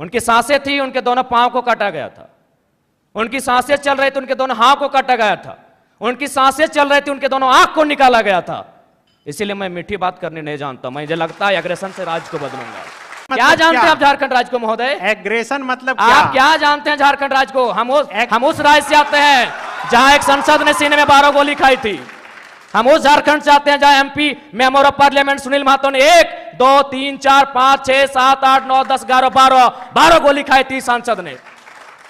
उनकी सांसें थी, उनके दोनों पांव को काटा गया था। उनकी सांसें चल रही थी, उनके दोनों हाथ को काटा गया था। उनकी सांसें चल रही थी, उनके दोनों आंख को निकाला गया था। इसीलिए मैं मीठी बात करने नहीं जानता। मुझे लगता है एग्रेशन से राज्य को बदलूंगा। क्या जानते हैं आप झारखंड राज्य को महोदय? एग्रेशन मतलब आप क्या जानते हैं झारखंड राज्य को? हम उस राज्य से आते हैं जहां एक संसद ने सीने में 12 गोली खाई थी। हम उस झारखंड से आते हैं जहां MP member of parliament Sunil Mahto ने 1 2 3 4 5 6 7 8 9 10 11 12 गोली खाई थी सांसद ने।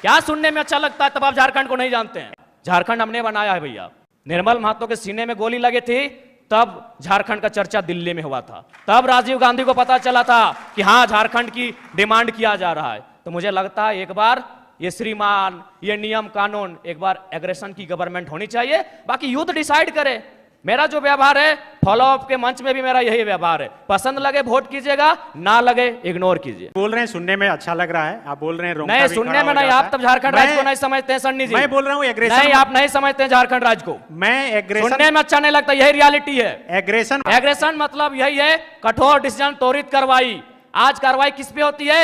क्या सुनने में अच्छा लगता है? तब आप झारखंड को नहीं जानते हैं। झारखंड हमने बनाया है भैया। निर्मल महतो के सीने में गोली लगी थी, तब झारखंड का चर्चा दिल्ली में हुआ था। तब राजीव गांधी को पता चला था कि हां झारखंड की डिमांड किया जा रहा है। तो मुझे लगता है एक बार ये श्रीमान, ये नियम कानून, एक बार एग्रेशन की गवर्नमेंट होनी चाहिए। बाकी यूथ डिसाइड करे। मेरा जो व्यवहार है फॉलो अप के मंच में भी मेरा यही व्यवहार है। पसंद लगे वोट कीजिएगा, ना लगे इग्नोर कीजिए। बोल रहे हैं सुनने में अच्छा लग रहा है, आप बोल रहे हैं नहीं, सुनने में नहीं। आप तब झारखंड राज्य को नहीं समझते हैं सन्नी जी। मैं बोल रहा हूँ एग्रेशन नहीं, आप नहीं समझते हैं झारखंड राज्य को। मैं एग्रेशन सुनने में अच्छा नहीं लगता, यही रियलिटी है। एग्रेशन मतलब यही है कठोर डिसीजन, त्वरित कार्रवाई। आज कार्रवाई किस पे होती है?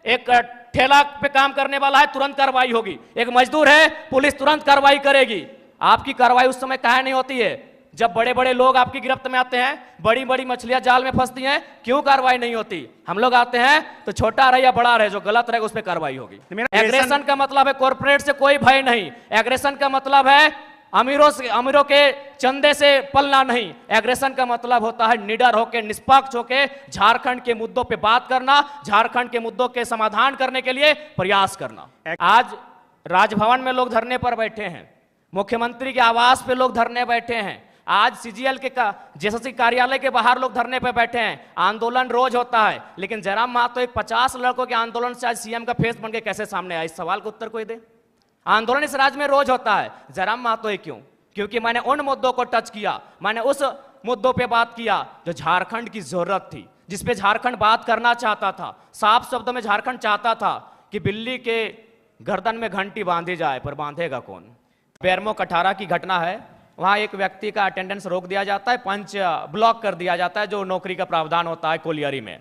एक ठेला पे काम करने वाला है, तुरंत कार्रवाई होगी। एक मजदूर है, पुलिस तुरंत कार्रवाई करेगी। आपकी कार्रवाई उस समय काहे नहीं होती है जब बड़े बड़े लोग आपकी गिरफ्त में आते हैं, बड़ी बड़ी मछलियां जाल में फंसती हैं? क्यों कार्रवाई नहीं होती? हम लोग आते हैं तो छोटा रहे या बड़ा रहे, जो गलत रहेगा उस पर कार्रवाई होगी। एग्रेशन का मतलब है कॉर्पोरेट से कोई भय नहीं। एग्रेशन का मतलब है अमीरों के चंदे से पलना नहीं। एग्रेशन का मतलब होता है निडर होके, निष्पक्ष होके झारखंड के मुद्दों पे बात करना, झारखंड के मुद्दों के समाधान करने के लिए प्रयास करना। आज राजभवन में लोग धरने पर बैठे हैं, मुख्यमंत्री के आवास पे लोग धरने बैठे हैं, आज सीजीएल के जेएसएससी कार्यालय के बाहर लोग धरने पे बैठे हैं। आंदोलन रोज होता है, लेकिन जयराम महतो एक 50 लड़कों के आंदोलन से आज सीएम का फेस बन के कैसे सामने आया? इस सवाल का उत्तर कोई दे। आंदोलन इस राज्य में रोज होता है, जयराम महतो ही क्यों? क्योंकि मैंने उन मुद्दों को टच किया, मैंने उस मुद्दों पे बात किया जो झारखंड की जरूरत थी, जिसपे झारखंड बात करना चाहता था। साफ शब्दों में झारखंड चाहता था कि बिल्ली के गर्दन में घंटी बांधी जाए, पर बांधेगा कौन? बेरमो कठारा की घटना है, वहां एक व्यक्ति का अटेंडेंस रोक दिया जाता है, पंच ब्लॉक कर दिया जाता है, जो नौकरी का प्रावधान होता है कोलियरी में।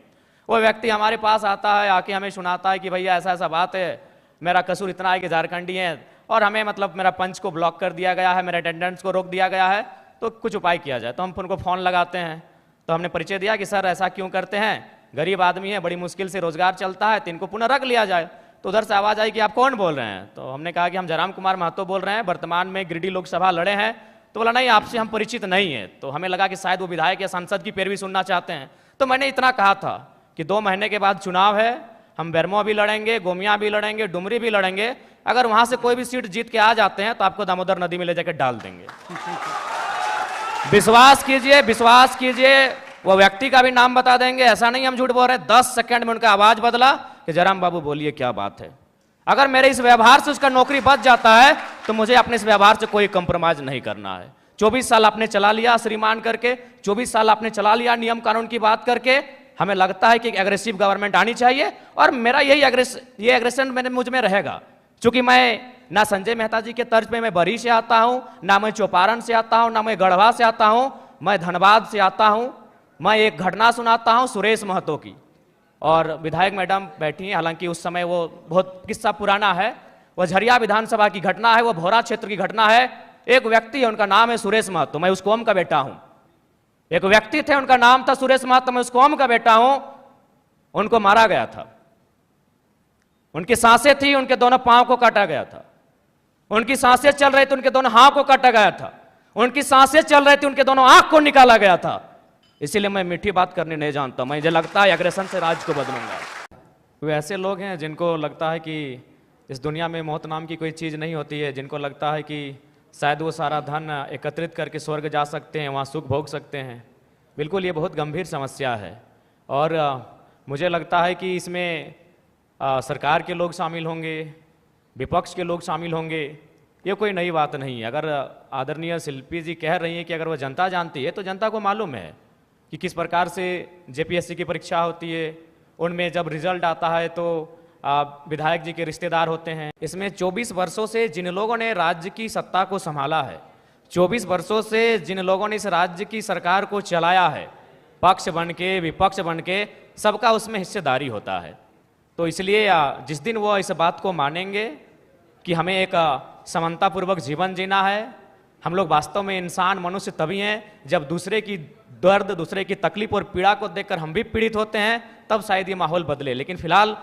वो व्यक्ति हमारे पास आता है, आके हमें सुनाता है कि भैया ऐसा ऐसा बात है, मेरा कसूर इतना है कि झारखंडी है और हमें मतलब मेरा पंच को ब्लॉक कर दिया गया है, मेरे अटेंडेंस को रोक दिया गया है, तो कुछ उपाय किया जाए। तो हम उनको फ़ोन लगाते हैं, तो हमने परिचय दिया कि सर ऐसा क्यों करते हैं, गरीब आदमी है, बड़ी मुश्किल से रोजगार चलता है, तो इनको पुनः रख लिया जाए। तो उधर से आवाज़ आई कि आप कौन बोल रहे हैं? तो हमने कहा कि हम जयराम कुमार महतो बोल रहे हैं, वर्तमान में गिरिडीह लोकसभा लड़े हैं। तो बोला नहीं, आपसे हम परिचित नहीं है। तो हमें लगा कि शायद वो विधायक या सांसद की पैरवी सुनना चाहते हैं। तो मैंने इतना कहा था कि 2 महीने के बाद चुनाव है, हम बेरमो भी लड़ेंगे, गोमिया भी लड़ेंगे, डुमरी भी लड़ेंगे। अगर वहां से कोई भी सीट जीत के आ जाते हैं तो आपको दामोदर नदी में ले जाकर डाल देंगे। विश्वास कीजिए, विश्वास कीजिए, वो व्यक्ति का भी नाम बता देंगे, ऐसा नहीं हम झूठ बोल रहे हैं। 10 सेकंड में उनका आवाज बदला कि जयराम बाबू बोलिए क्या बात है। अगर मेरे इस व्यवहार से उसका नौकरी बच जाता है तो मुझे अपने इस व्यवहार से कोई कंप्रोमाइज नहीं करना है। 24 साल आपने चला लिया श्रीमान करके, 24 साल आपने चला लिया नियम कानून की बात करके। हमें लगता है कि एक एग्रेसिव गवर्नमेंट आनी चाहिए और मेरा यही एग्रेशन मुझ में रहेगा। क्योंकि मैं ना संजय मेहता जी के तर्ज पे मैं बरी से आता हूं, ना मैं चौपारण से आता हूं, ना मैं गढ़वा से आता हूं, मैं धनबाद से आता हूं। मैं एक घटना सुनाता हूं सुरेश महतो की, और विधायक मैडम बैठी हैं, हालांकि उस समय वो बहुत किस्सा पुराना है। वो झरिया विधानसभा की घटना है, वो भोरा क्षेत्र की घटना है। एक व्यक्ति है, उनका नाम है सुरेश महतो, मैं उस कौम का बेटा हूं। एक व्यक्ति थे, उनका नाम था सुरेश महतो, मैं उस कौम का बेटा हूं। उनको मारा गया था, उनकी सांसें थी, उनके दोनों पांव को काटा गया था। उनकी सांसें चल रही थी, उनके दोनों हाथ को काटा गया था। उनकी सांसें चल रही थी, उनके दोनों आंख को निकाला गया था। इसीलिए मैं मीठी बात करने नहीं जानता। मुझे लगता है एग्रेशन से राज्य को बदलूंगा। वे ऐसे लोग हैं जिनको लगता है कि इस दुनिया में मौत नाम की कोई चीज़ नहीं होती है, जिनको लगता है कि शायद वो सारा धन एकत्रित करके स्वर्ग जा सकते हैं, वहाँ सुख भोग सकते हैं। बिल्कुल ये बहुत गंभीर समस्या है और मुझे लगता है कि इसमें सरकार के लोग शामिल होंगे, विपक्ष के लोग शामिल होंगे। ये कोई नई बात नहीं है। अगर आदरणीय शिल्पी जी कह रही हैं कि अगर वो जनता जानती है, तो जनता को मालूम है कि किस प्रकार से जेपीएससी की परीक्षा होती है। उनमें जब रिजल्ट आता है तो विधायक जी के रिश्तेदार होते हैं। इसमें 24 वर्षों से जिन लोगों ने राज्य की सत्ता को संभाला है, 24 वर्षों से जिन लोगों ने इस राज्य की सरकार को चलाया है, पक्ष बन के विपक्ष बन के, सबका उसमें हिस्सेदारी होता है। तो इसलिए जिस दिन वो इस बात को मानेंगे कि हमें एक समानतापूर्वक जीवन जीना है, हम लोग वास्तव में इंसान मनुष्य तभी हैं जब दूसरे की दर्द, दूसरे की तकलीफ और पीड़ा को देखकर हम भी पीड़ित होते हैं, तब शायद ये माहौल बदले। लेकिन फिलहाल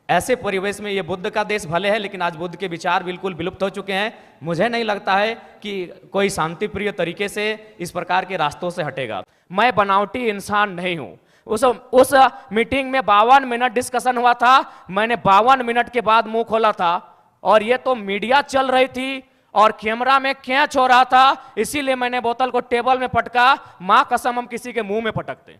ऐसे परिवेश में ये बुद्ध का देश भले है, लेकिन आज बुद्ध के विचार बिल्कुल विलुप्त हो चुके हैं। मुझे नहीं लगता है कि कोई शांतिप्रिय तरीके से इस प्रकार के रास्तों से हटेगा। मैं बनावटी इंसान नहीं हूं। उस मीटिंग में 52 मिनट डिस्कशन हुआ था, मैंने 52 मिनट के बाद मुंह खोला था, और ये तो मीडिया चल रही थी और कैमरा में कैच हो रहा था, इसीलिए मैंने बोतल को टेबल में पटका। मां कसम हम किसी के मुंह में पटकते,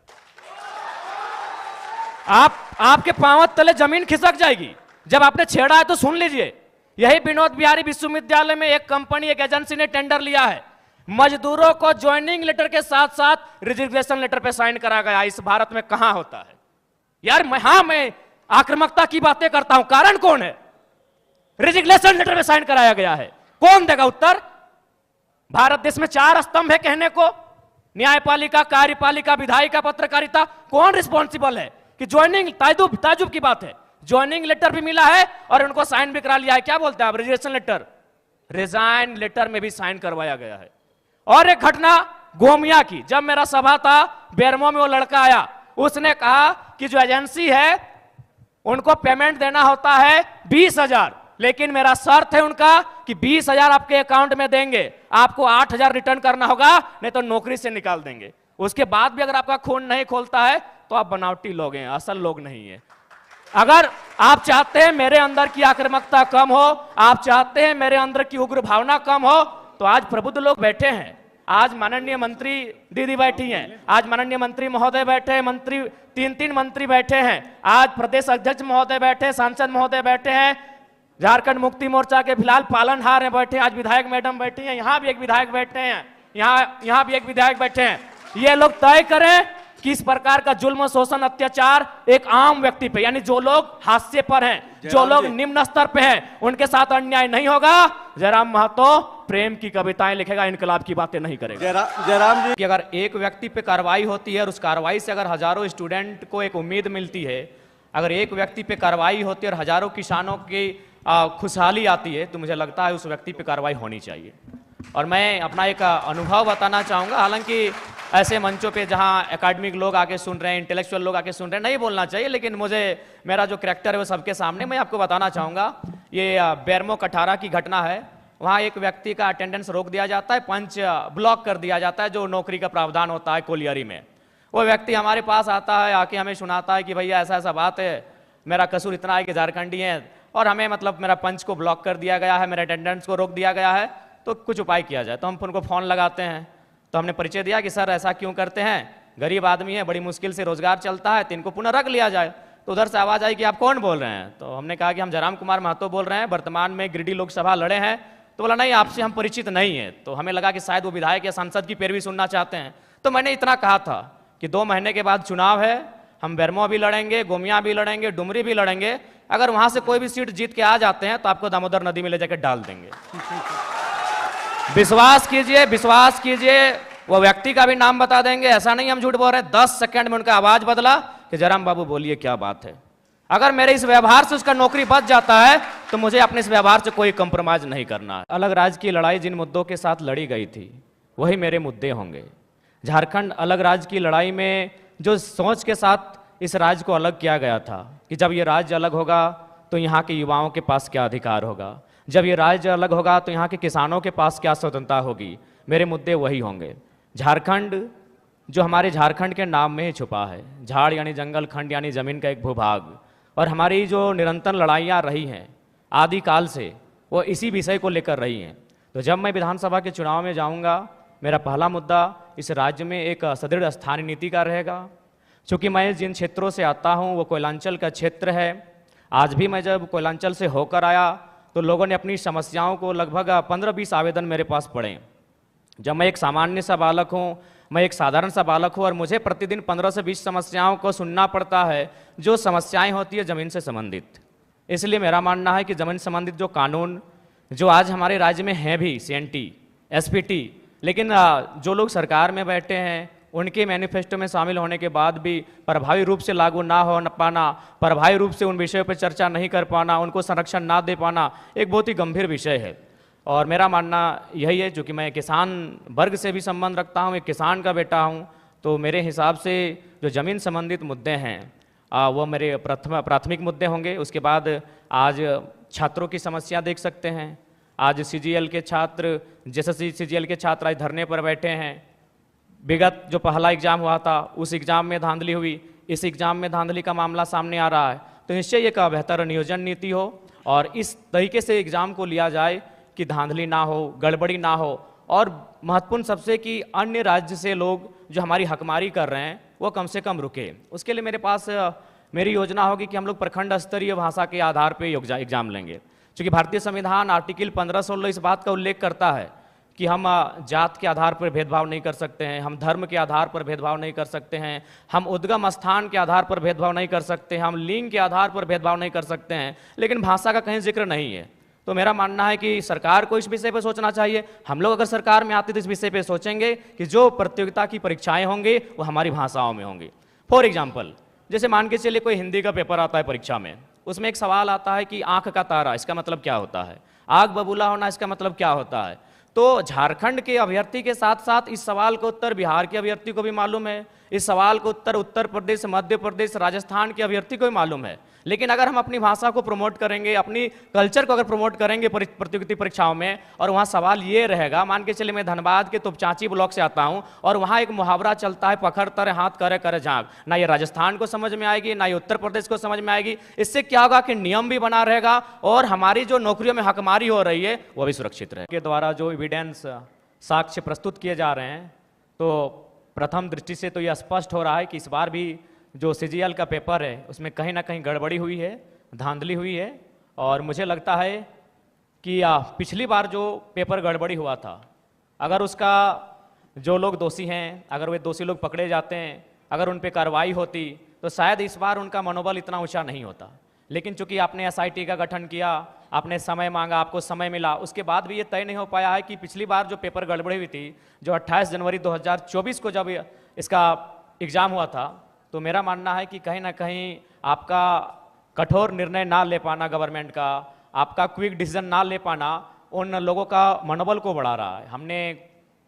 आपके पांव तले जमीन खिसक जाएगी। जब आपने छेड़ा है तो सुन लीजिए। यही विनोद बिहारी विश्वविद्यालय में एक कंपनी, एक एजेंसी ने टेंडर लिया है, मजदूरों को ज्वाइनिंग लेटर के साथ साथ रिजिग्नेशन लेटर पे साइन करा गया। इस भारत में कहां होता है यार? मैं आक्रामकता की बातें करता हूं, कारण कौन है? रिजिग्नेशन लेटर पे साइन कराया गया है, कौन देगा उत्तर? भारत देश में 4 स्तंभ है कहने को, न्यायपालिका, कार्यपालिका, विधायिका, पत्रकारिता। कौन रिस्पॉन्सिबल है कि ज्वाइनिंग? ताजुब की बात है, ज्वाइनिंग लेटर भी मिला है और उनको साइन भी करा लिया है। क्या बोलते हैं आप? रिजिग्नेशन लेटर, रिजाइन लेटर में भी साइन करवाया गया है। और एक घटना गोमिया की, जब मेरा सभा था बेरमो में, वो लड़का आया, उसने कहा कि जो एजेंसी है उनको पेमेंट देना होता है 20,000, लेकिन मेरा शर्त है उनका कि 20,000 आपके अकाउंट में देंगे, आपको 8,000 रिटर्न करना होगा, नहीं तो नौकरी से निकाल देंगे। उसके बाद भी अगर आपका खून नहीं खोलता है तो आप बनावटी लोग हैं, असल लोग नहीं है। अगर आप चाहते हैं मेरे अंदर की आक्रामकता कम हो, आप चाहते हैं मेरे अंदर की उग्र भावना कम हो, तो आज प्रबुद्ध लोग बैठे हैं। आज माननीय मंत्री दीदी बैठी हैं, आज माननीय मंत्री महोदय बैठे हैं, मंत्री 3 मंत्री बैठे हैं, आज प्रदेश अध्यक्ष महोदय बैठे, सांसद महोदय बैठे हैं, झारखंड मुक्ति मोर्चा के फिलहाल पालनहार हैं बैठे, आज विधायक मैडम बैठी हैं, यहां भी एक विधायक बैठे हैं, यहां भी एक विधायक बैठे हैं। ये लोग तय करें कि इस प्रकार का जुल्म, शोषण, अत्याचार एक आम व्यक्ति पे, यानी जो लोग हाशिए पर हैं, जो लोग निम्न स्तर पे हैं, उनके साथ अन्याय नहीं होगा। जयराम महतो प्रेम की कविताएं लिखेगा, इनकलाब की बातें नहीं करेगा। जयराम जी, कि अगर एक व्यक्ति पे कार्रवाई होती है और उस कार्रवाई से अगर हजारों स्टूडेंट को एक उम्मीद मिलती है, अगर एक व्यक्ति पे कार्रवाई होती है और हजारों किसानों की खुशहाली आती है, तो मुझे लगता है उस व्यक्ति पे कार्रवाई होनी चाहिए। और मैं अपना एक अनुभव बताना चाहूँगा, हालांकि ऐसे मंचों पे जहाँ एकेडमिक लोग आके सुन रहे हैं, इंटेलेक्चुअल लोग आके सुन रहे हैं, नहीं बोलना चाहिए, लेकिन मुझे मेरा जो करैक्टर है वो सबके सामने मैं आपको बताना चाहूँगा। ये बेरमो कठारा की घटना है। वहाँ एक व्यक्ति का अटेंडेंस रोक दिया जाता है, पंच ब्लॉक कर दिया जाता है, जो नौकरी का प्रावधान होता है कोलियरी में। वो व्यक्ति हमारे पास आता है, आके हमें सुनाता है कि भैया ऐसा ऐसा बात है, मेरा कसूर इतना है कि झारखंडी है और हमें मतलब मेरा पंच को ब्लॉक कर दिया गया है, मेरे अटेंडेंस को रोक दिया गया है, तो कुछ उपाय किया जाए। तो हम उनको फ़ोन लगाते हैं, तो हमने परिचय दिया कि सर ऐसा क्यों करते हैं, गरीब आदमी है, बड़ी मुश्किल से रोजगार चलता है, तो इनको पुनः रख लिया जाए। तो उधर से आवाज़ आई कि आप कौन बोल रहे हैं? तो हमने कहा कि हम जयराम कुमार महतो बोल रहे हैं, वर्तमान में गिरिडीह लोकसभा लड़े हैं। तो बोला नहीं, आपसे हम परिचित नहीं है। तो हमें लगा कि शायद वो विधायक या सांसद की पैरवी सुनना चाहते हैं। तो मैंने इतना कहा था कि 2 महीने के बाद चुनाव है, हम बेरमो भी लड़ेंगे, गोमिया भी लड़ेंगे, डुमरी भी लड़ेंगे, अगर वहां से कोई भी सीट जीत के आ जाते हैं तो आपको दामोदर नदी में ले जाकर डाल देंगे। विश्वास कीजिए, विश्वास कीजिए, वो व्यक्ति का भी नाम बता देंगे, ऐसा नहीं हम झूठ बोल रहे हैं। 10 सेकंड में उनका आवाज बदला कि जयराम बाबू बोलिए क्या बात है। अगर मेरे इस व्यवहार से उसका नौकरी बच जाता है तो मुझे अपने इस व्यवहार से कोई कंप्रोमाइज नहीं करना है। अलग राज्य की लड़ाई जिन मुद्दों के साथ लड़ी गई थी वही मेरे मुद्दे होंगे। झारखंड अलग राज्य की लड़ाई में जो सोच के साथ इस राज्य को अलग किया गया था कि जब ये राज्य अलग होगा तो यहाँ के युवाओं के पास क्या अधिकार होगा, जब ये राज्य अलग होगा तो यहाँ के किसानों के पास क्या स्वतंत्रता होगी, मेरे मुद्दे वही होंगे। झारखंड जो हमारे झारखंड के नाम में ही छुपा है, झाड़ यानी जंगल, खंड यानी जमीन का एक भूभाग, और हमारी जो निरंतर लड़ाइयाँ रही हैं आदिकाल से वो इसी विषय को लेकर रही हैं। तो जब मैं विधानसभा के चुनाव में जाऊँगा, मेरा पहला मुद्दा इस राज्य में एक सुदृढ़ स्थानीय नीति का रहेगा। चूँकि मैं जिन क्षेत्रों से आता हूँ वो कोयलांचल का क्षेत्र है। आज भी मैं जब कोयलांचल से होकर आया तो लोगों ने अपनी समस्याओं को लगभग 15-20 आवेदन मेरे पास पड़े। जब मैं एक सामान्य सा बालक हूँ, मैं एक साधारण सा बालक हूँ और मुझे प्रतिदिन 15 से 20 समस्याओं को सुनना पड़ता है, जो समस्याएं होती है ज़मीन से संबंधित। इसलिए मेरा मानना है कि ज़मीन संबंधित जो कानून जो आज हमारे राज्य में हैं भी, CNT, SPT, लेकिन जो लोग सरकार में बैठे हैं उनके मैनिफेस्टो में शामिल होने के बाद भी प्रभावी रूप से लागू ना हो न पाना, प्रभावी रूप से उन विषयों पर चर्चा नहीं कर पाना, उनको संरक्षण ना दे पाना एक बहुत ही गंभीर विषय है। और मेरा मानना यही है, जो कि मैं किसान वर्ग से भी संबंध रखता हूँ, एक किसान का बेटा हूँ, तो मेरे हिसाब से जो ज़मीन संबंधित मुद्दे हैं वो मेरे प्राथमिक मुद्दे होंगे। उसके बाद आज छात्रों की समस्या देख सकते हैं। आज CGL के छात्र, JSSC CGL के छात्र आज धरने पर बैठे हैं। विगत जो पहला एग्ज़ाम हुआ था उस एग्ज़ाम में धांधली हुई, इस एग्ज़ाम में धांधली का मामला सामने आ रहा है। तो निश्चय एक बेहतर नियोजन नीति हो और इस तरीके से एग्ज़ाम को लिया जाए कि धांधली ना हो, गड़बड़ी ना हो, और महत्वपूर्ण सबसे कि अन्य राज्य से लोग जो हमारी हकमारी कर रहे हैं वो कम से कम रुके। उसके लिए मेरे पास मेरी योजना होगी कि हम लोग प्रखंड स्तरीय भाषा के आधार पर एग्ज़ाम लेंगे, क्योंकि भारतीय संविधान आर्टिकल 15-16 इस बात का उल्लेख करता है कि हम जात के आधार पर भेदभाव नहीं कर सकते हैं, हम धर्म के आधार पर भेदभाव नहीं कर सकते हैं, हम उद्गम स्थान के आधार पर भेदभाव नहीं कर सकते हैं, हम लिंग के आधार पर भेदभाव नहीं कर सकते हैं, लेकिन भाषा का कहीं जिक्र नहीं है। तो मेरा मानना है कि सरकार को इस विषय पर सोचना चाहिए। हम लोग अगर सरकार में आते तो इस विषय पर सोचेंगे कि जो प्रतियोगिता की परीक्षाएं होंगी वो हमारी भाषाओं में होंगी। फॉर एग्जाम्पल, जैसे मान के चलिए कोई हिंदी का पेपर आता है परीक्षा में, उसमें एक सवाल आता है कि आंख का तारा इसका मतलब क्या होता है, आग बबूला होना इसका मतलब क्या होता है। तो झारखंड के अभ्यर्थी के साथ साथ इस सवाल का उत्तर बिहार के अभ्यर्थी को भी मालूम है, इस सवाल को उत्तर उत्तर प्रदेश, मध्य प्रदेश, राजस्थान के अभ्यर्थी को भी मालूम है। लेकिन अगर हम अपनी भाषा को प्रमोट करेंगे, अपनी कल्चर को अगर प्रमोट करेंगे प्रतियोगिता परीक्षाओं में, और वहाँ सवाल ये रहेगा, मान के चलिए मैं धनबाद के तुपचांची ब्लॉक से आता हूँ और वहाँ एक मुहावरा चलता है, पखड़ तर हाथ करे करे झाँक, ना ये राजस्थान को समझ में आएगी ना ये उत्तर प्रदेश को समझ में आएगी। इससे क्या होगा कि नियम भी बना रहेगा और हमारी जो नौकरियों में हकमारी हो रही है वो भी सुरक्षित रहेगी। के द्वारा जो एविडेंस साक्ष्य प्रस्तुत किए जा रहे हैं, तो प्रथम दृष्टि से तो यह स्पष्ट हो रहा है कि इस बार भी जो CGL का पेपर है उसमें कहीं ना कहीं गड़बड़ी हुई है, धांधली हुई है। और मुझे लगता है कि पिछली बार जो पेपर गड़बड़ी हुआ था, अगर उसका जो लोग दोषी हैं, अगर वे दोषी लोग पकड़े जाते हैं, अगर उन पर कार्रवाई होती तो शायद इस बार उनका मनोबल इतना ऊंचा नहीं होता। लेकिन चूंकि आपने SIT का गठन किया, आपने समय मांगा, आपको समय मिला, उसके बाद भी ये तय नहीं हो पाया है कि पिछली बार जो पेपर गड़बड़ी हुई थी, जो 28 जनवरी 2024 को जब इसका एग्ज़ाम हुआ था, तो मेरा मानना है कि कहीं ना कहीं आपका कठोर निर्णय ना ले पाना गवर्नमेंट का, आपका क्विक डिसीजन ना ले पाना उन लोगों का मनोबल को बढ़ा रहा है। हमने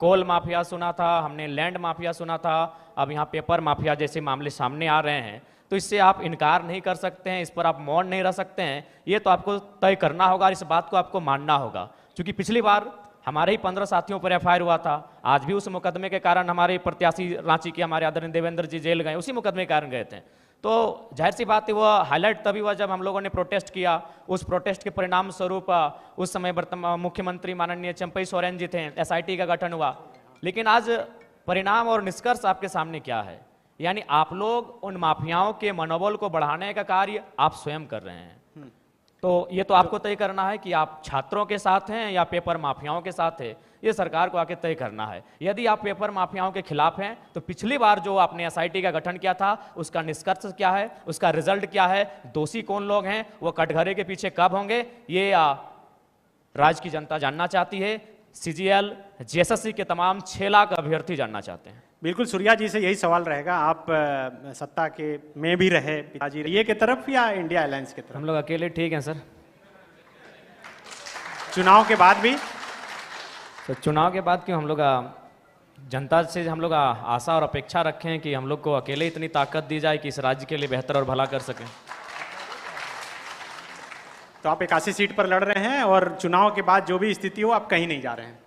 कोल माफिया सुना था, हमने लैंड माफिया सुना था, अब यहाँ पेपर माफिया जैसे मामले सामने आ रहे हैं। तो इससे आप इनकार नहीं कर सकते हैं, इस पर आप मौन नहीं रह सकते हैं, ये तो आपको तय करना होगा और इस बात को आपको मानना होगा। क्योंकि पिछली बार हमारे ही 15 साथियों पर FIR हुआ था, आज भी उस मुकदमे के कारण हमारे प्रत्याशी रांची के हमारे आदरणीय देवेंद्र जी जेल गए, उसी मुकदमे के कारण गए थे। तो जाहिर सी बात है वो हाईलाइट तभी हुआ जब हम लोगों ने प्रोटेस्ट किया। उस प्रोटेस्ट के परिणाम स्वरूप उस समय वर्तमान मुख्यमंत्री माननीय चंपई सोरेन जी थे, SIT का गठन हुआ। लेकिन आज परिणाम और निष्कर्ष आपके सामने क्या है, यानी आप लोग उन माफियाओं के मनोबल को बढ़ाने का कार्य आप स्वयं कर रहे हैं। तो ये तो आपको तय करना है कि आप छात्रों के साथ हैं या पेपर माफियाओं के साथ है, ये सरकार को आके तय करना है। यदि आप पेपर माफियाओं के खिलाफ हैं तो पिछली बार जो आपने SIT का गठन किया था उसका निष्कर्ष क्या है, उसका रिजल्ट क्या है, दोषी कौन लोग हैं, वो कटघरे के पीछे कब होंगे, ये राज्य की जनता जानना चाहती है। CGL JSSC के तमाम 6 लाख अभ्यर्थी जानना चाहते हैं। बिल्कुल, सूर्या जी से यही सवाल रहेगा। आप सत्ता के में भी रहे, पिताजी ये की तरफ या इंडिया अलायंस की तरफ? हम लोग अकेले ठीक हैं सर। चुनाव के बाद भी? तो चुनाव के बाद क्यों, हम लोग जनता से हम लोग आशा और अपेक्षा रखें हैं कि हम लोग को अकेले इतनी ताकत दी जाए कि इस राज्य के लिए बेहतर और भला कर सकें। तो आप 81 सीट पर लड़ रहे हैं और चुनाव के बाद जो भी स्थिति हो आप कहीं नहीं जा रहे हैं?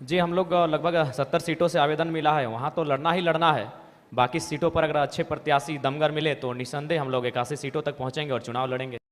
जी, हम लोग लगभग 70 सीटों से आवेदन मिला है, वहाँ तो लड़ना ही लड़ना है। बाकी सीटों पर अगर अच्छे प्रत्याशी दमगर मिले तो निसंदेह हम लोग 81 सीटों तक पहुँचेंगे और चुनाव लड़ेंगे।